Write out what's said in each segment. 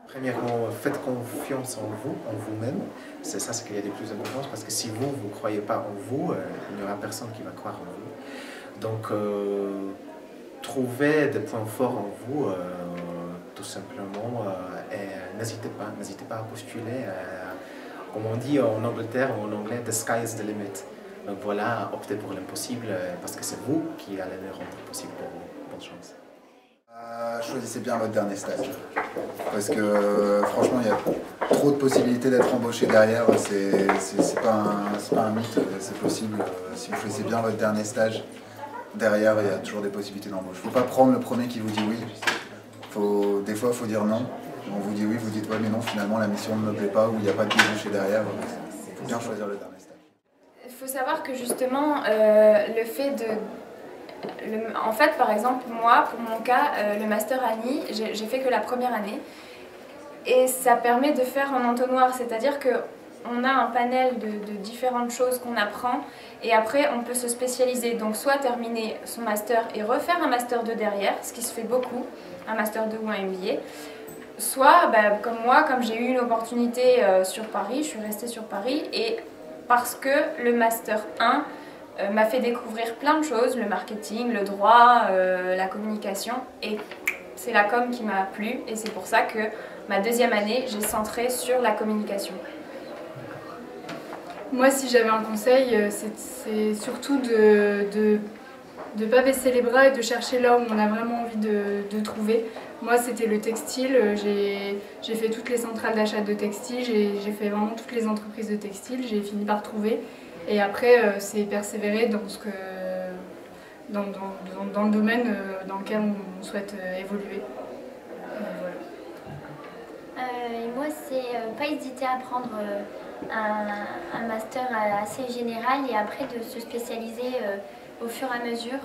Premièrement, faites confiance en vous, en vous-même. C'est ça ce qu'il y a de plus important, parce que si vous ne croyez pas en vous, il n'y aura personne qui va croire en vous. Donc, trouvez des points forts en vous, tout simplement, et n'hésitez pas à postuler. Comme on dit en Angleterre, en anglais, the sky is the limit. Donc voilà, optez pour l'impossible, parce que c'est vous qui allez le rendre possible pour vous. Bonne chance. Choisissez bien votre dernier stage. Parce que franchement, il y a trop de possibilités d'être embauché derrière. C'est pas un mythe, c'est possible. Si vous choisissez bien votre dernier stage, derrière, il y a toujours des possibilités d'embauche. Il ne faut pas prendre le premier qui vous dit oui. Des fois, il faut dire non. On vous dit oui, vous dites ouais, mais non, finalement, la mission ne me plaît pas ou il n'y a pas de débouché derrière. Il faut bien choisir le dernier stage. Il faut savoir que justement, le fait de... En fait, par exemple, moi, pour mon cas, le Master ANI, j'ai fait que la première année. Et ça permet de faire en entonnoir, c'est-à-dire qu'on a un panel de différentes choses qu'on apprend et après on peut se spécialiser. Donc soit terminer son Master et refaire un Master 2 derrière, ce qui se fait beaucoup, un Master 2 ou un MBA. Soit, comme moi, comme j'ai eu une opportunité sur Paris, je suis restée sur Paris et parce que le Master 1 m'a fait découvrir plein de choses, le marketing, le droit, la communication, et c'est la com qui m'a plu et c'est pour ça que ma deuxième année, j'ai centré sur la communication. Moi, si j'avais un conseil, c'est surtout de ne pas baisser les bras et de chercher là où on a vraiment envie de trouver. Moi, c'était le textile. J'ai fait toutes les centrales d'achat de textile, j'ai fait vraiment toutes les entreprises de textile, j'ai fini par trouver. Et après, c'est persévérer dans le domaine dans lequel on souhaite évoluer. Voilà. Et moi, c'est pas hésiter à prendre un master assez général et après de se spécialiser au fur et à mesure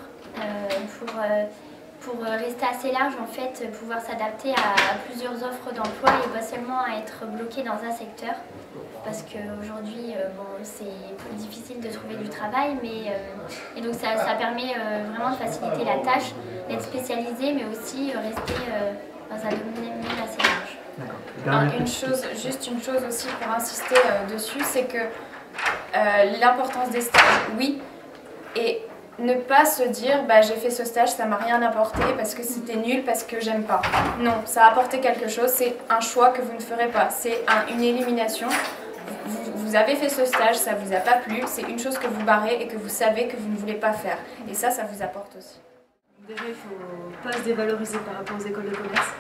pour rester assez large, en fait, pouvoir s'adapter à plusieurs offres d'emploi et pas seulement à être bloqué dans un secteur. Parce qu'aujourd'hui, c'est plus difficile de trouver du travail, et donc ça permet vraiment de faciliter la tâche, d'être spécialisé, mais aussi rester dans un domaine assez large. Juste une chose aussi pour insister dessus, c'est que l'importance des stages, oui, et ne pas se dire j'ai fait ce stage, ça m'a rien apporté parce que c'était nul, parce que j'aime pas. Non, ça a apporté quelque chose, c'est un choix que vous ne ferez pas, c'est une élimination. Vous avez fait ce stage, ça vous a pas plu, c'est une chose que vous barrez et que vous savez que vous ne voulez pas faire. Et ça vous apporte aussi. Déjà, il ne faut pas se dévaloriser par rapport aux écoles de commerce.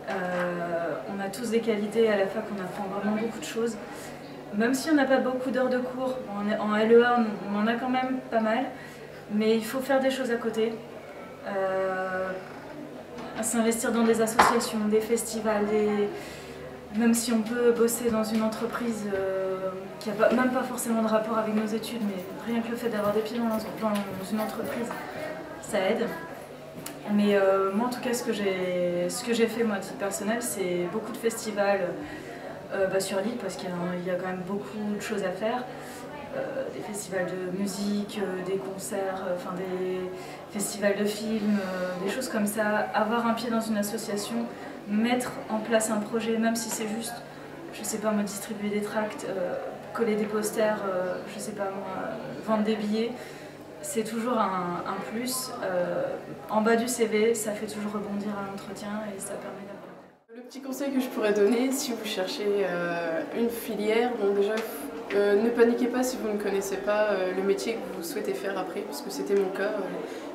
On a tous des qualités, à la fac on apprend vraiment beaucoup de choses. Même si on n'a pas beaucoup d'heures de cours, en LEA on en a quand même pas mal, mais il faut faire des choses à côté. S'investir dans des associations, des festivals, même si on peut bosser dans une entreprise qui n'a même pas forcément de rapport avec nos études, mais rien que le fait d'avoir des pieds dans une entreprise, ça aide. Mais moi en tout cas, ce que j'ai fait moi à titre personnel, c'est beaucoup de festivals sur l'île, parce qu'il y a quand même beaucoup de choses à faire. Des festivals de musique, des concerts, des festivals de films, des choses comme ça. Avoir un pied dans une association, mettre en place un projet, même si c'est juste, je sais pas moi, distribuer des tracts, coller des posters, je sais pas moi, vendre des billets, c'est toujours un plus. En bas du CV, ça fait toujours rebondir à l'entretien et ça permet d'avoir. Le petit conseil que je pourrais donner, si vous cherchez une filière, bon déjà, ne paniquez pas si vous ne connaissez pas le métier que vous souhaitez faire après, parce que c'était mon cas.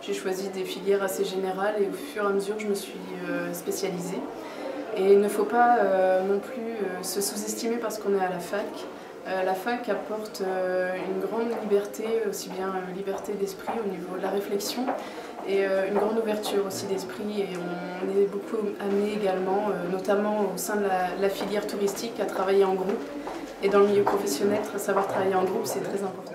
J'ai choisi des filières assez générales et au fur et à mesure je me suis spécialisée. Et il ne faut pas non plus se sous-estimer parce qu'on est à la fac. La fac apporte une grande liberté, aussi bien liberté d'esprit au niveau de la réflexion et une grande ouverture aussi d'esprit, et on est beaucoup amené également, notamment au sein de la filière touristique, à travailler en groupe. Et dans le milieu professionnel, savoir travailler en groupe, c'est très important.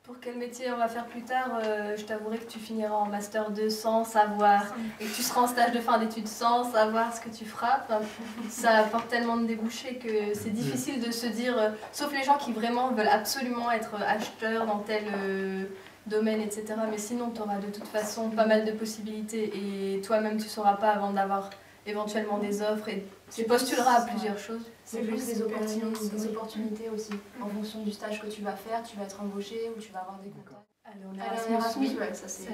Pour quel métier on va faire plus tard, je t'avouerai que tu finiras en Master 2 sans savoir, et que tu seras en stage de fin d'études sans savoir ce que tu feras. Enfin, ça apporte tellement de débouchés que c'est difficile de se dire, sauf les gens qui vraiment veulent absolument être acheteurs dans tel domaine, etc. Mais sinon, tu auras de toute façon pas mal de possibilités et toi-même tu ne sauras pas avant d'avoir éventuellement des offres et Tu postuleras à plusieurs choses. C'est plus des opportunités aussi. En fonction du stage que tu vas faire, tu vas être embauché ou tu vas avoir des contacts. Erasmus, ouais, ça c'est...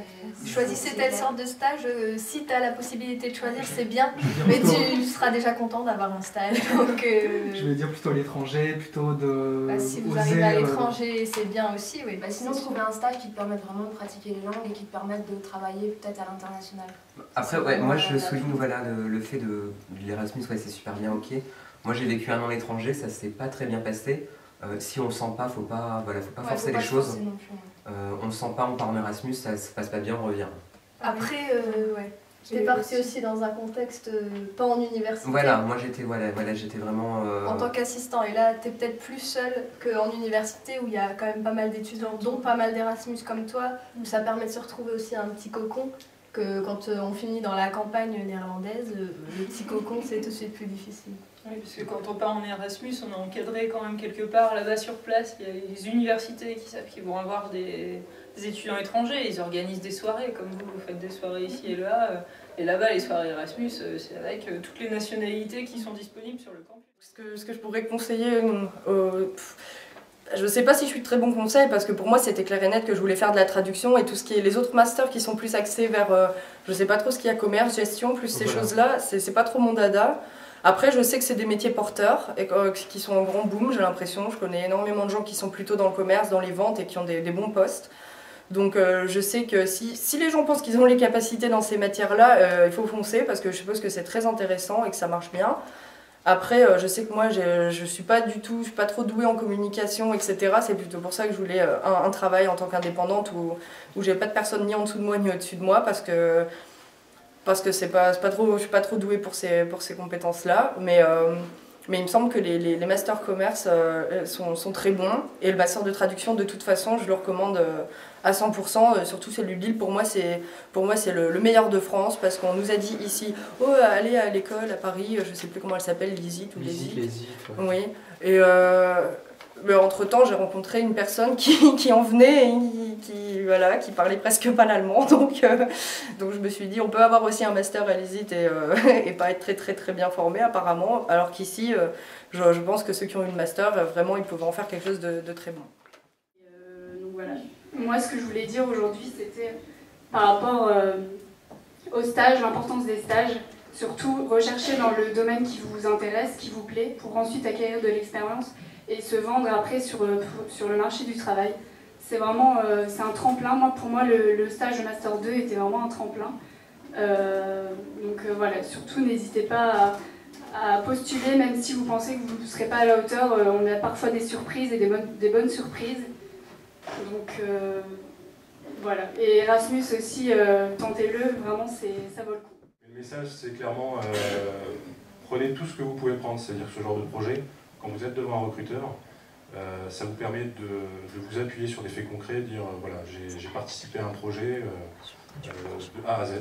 Choisissez telle sorte de stage, si tu as la possibilité de choisir, c'est bien, mais tu seras déjà content d'avoir un stage. Donc, je veux dire plutôt à l'étranger, plutôt de... si vous arrivez à l'étranger, c'est bien aussi, oui. Sinon, trouver un stage qui te permette vraiment de pratiquer les langues et qui te permette de travailler peut-être à l'international. Après, ouais, moi je souligne voilà, le fait de l'Erasmus, ouais, c'est super bien, ok. Moi j'ai vécu 1 an à l'étranger, ça s'est pas très bien passé. Si on le sent pas, faut pas forcer les choses. On le sent pas, on part en Erasmus, ça se passe pas bien, on revient. Après, ouais. T'es parti aussi dans un contexte pas en université. Voilà, moi j'étais j'étais vraiment... En tant qu'assistant, et là t'es peut-être plus seul qu'en université où il y a quand même pas mal d'étudiants, dont pas mal d'Erasmus comme toi, où ça permet de se retrouver aussi un petit cocon, que quand on finit dans la campagne néerlandaise, le petit cocon c'est tout de suite plus difficile. Oui, parce que quand on part en Erasmus, on est encadré quand même quelque part. Là-bas sur place, il y a les universités qui savent qu'ils vont avoir des étudiants étrangers. Ils organisent des soirées, comme vous faites des soirées ici et là. Et là-bas, les soirées Erasmus, c'est avec toutes les nationalités qui sont disponibles sur le campus. Ce que je pourrais conseiller, je ne sais pas si je suis de très bon conseil, parce que pour moi c'était clair et net que je voulais faire de la traduction et tout ce qui est les autres masters qui sont plus axés vers, je ne sais pas trop ce qu'il y a, commerce, gestion, plus ces choses-là, c'est pas trop mon dada. Après, je sais que c'est des métiers porteurs et qui sont en grand boom, j'ai l'impression. Je connais énormément de gens qui sont plutôt dans le commerce, dans les ventes et qui ont des bons postes. Donc je sais que si les gens pensent qu'ils ont les capacités dans ces matières-là, il faut foncer parce que je suppose que c'est très intéressant et que ça marche bien. Après, je sais que moi, je suis pas trop douée en communication, etc. C'est plutôt pour ça que je voulais un travail en tant qu'indépendante où j'ai pas de personne ni en dessous de moi ni au-dessus de moi parce que je suis pas trop douée pour ces compétences-là, mais il me semble que les masters commerce sont très bons, et le master de traduction, de toute façon, je le recommande à 100%, surtout celui de Lille, pour moi c'est le meilleur de France, parce qu'on nous a dit ici, oh, allez à l'école à Paris, je sais plus comment elle s'appelle, l'ISIT ou l'ESIT. Ouais. Oui, et mais entre-temps, j'ai rencontré une personne qui en venait et qui parlait presque pas l'allemand. Donc je me suis dit, on peut avoir aussi un master à l'ISIT et pas être très très très bien formé apparemment. Alors qu'ici, je pense que ceux qui ont eu le master, vraiment, ils peuvent en faire quelque chose de très bon. Donc voilà. Moi, ce que je voulais dire aujourd'hui, c'était par rapport aux stages, l'importance des stages. Surtout, rechercher dans le domaine qui vous intéresse, qui vous plaît, pour ensuite acquérir de l'expérience et se vendre après sur le marché du travail. C'est vraiment c'est un tremplin. Pour moi, le stage de Master 2 était vraiment un tremplin. Voilà, surtout n'hésitez pas à postuler, même si vous pensez que vous ne serez pas à la hauteur. On a parfois des surprises et des bonnes surprises. Donc voilà. Et Erasmus aussi, tentez-le, vraiment, ça vaut le coup. Le message, c'est clairement prenez tout ce que vous pouvez prendre, c'est-à-dire ce genre de projet. Quand vous êtes devant un recruteur, ça vous permet de vous appuyer sur des faits concrets, dire voilà, j'ai participé à un projet de A à Z,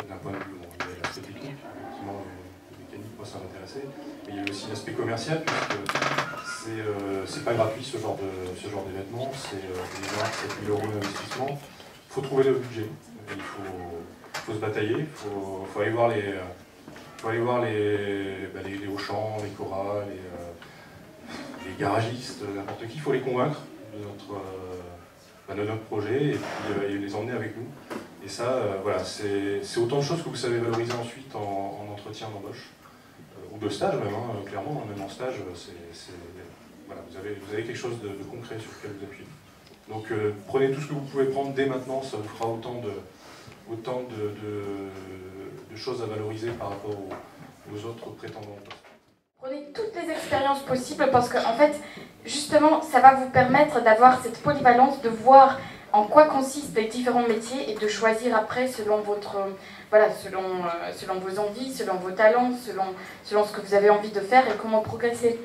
d'un point de vue, il y a l'aspect technique, effectivement, mécanique, moi ça m'intéressait, mais il y a aussi l'aspect commercial, puisque c'est pas gratuit ce genre d'événement, c'est déjà 7 000 € d'investissement. Il faut trouver le budget, il faut se batailler, il faut aller voir les Auchan, les Cora, les garagistes, n'importe qui, il faut les convaincre de notre projet et puis les emmener avec nous. Et ça, voilà, c'est autant de choses que vous savez valoriser ensuite en entretien d'embauche, ou de stage même, hein, clairement, même en stage, voilà, vous avez quelque chose de concret sur lequel vous appuyez. Donc prenez tout ce que vous pouvez prendre dès maintenant, ça vous fera autant de choses à valoriser par rapport aux autres prétendants. Prenez toutes les expériences possibles parce que, en fait, justement, ça va vous permettre d'avoir cette polyvalence, de voir en quoi consistent les différents métiers et de choisir après selon selon vos envies, selon vos talents, selon ce que vous avez envie de faire et comment progresser.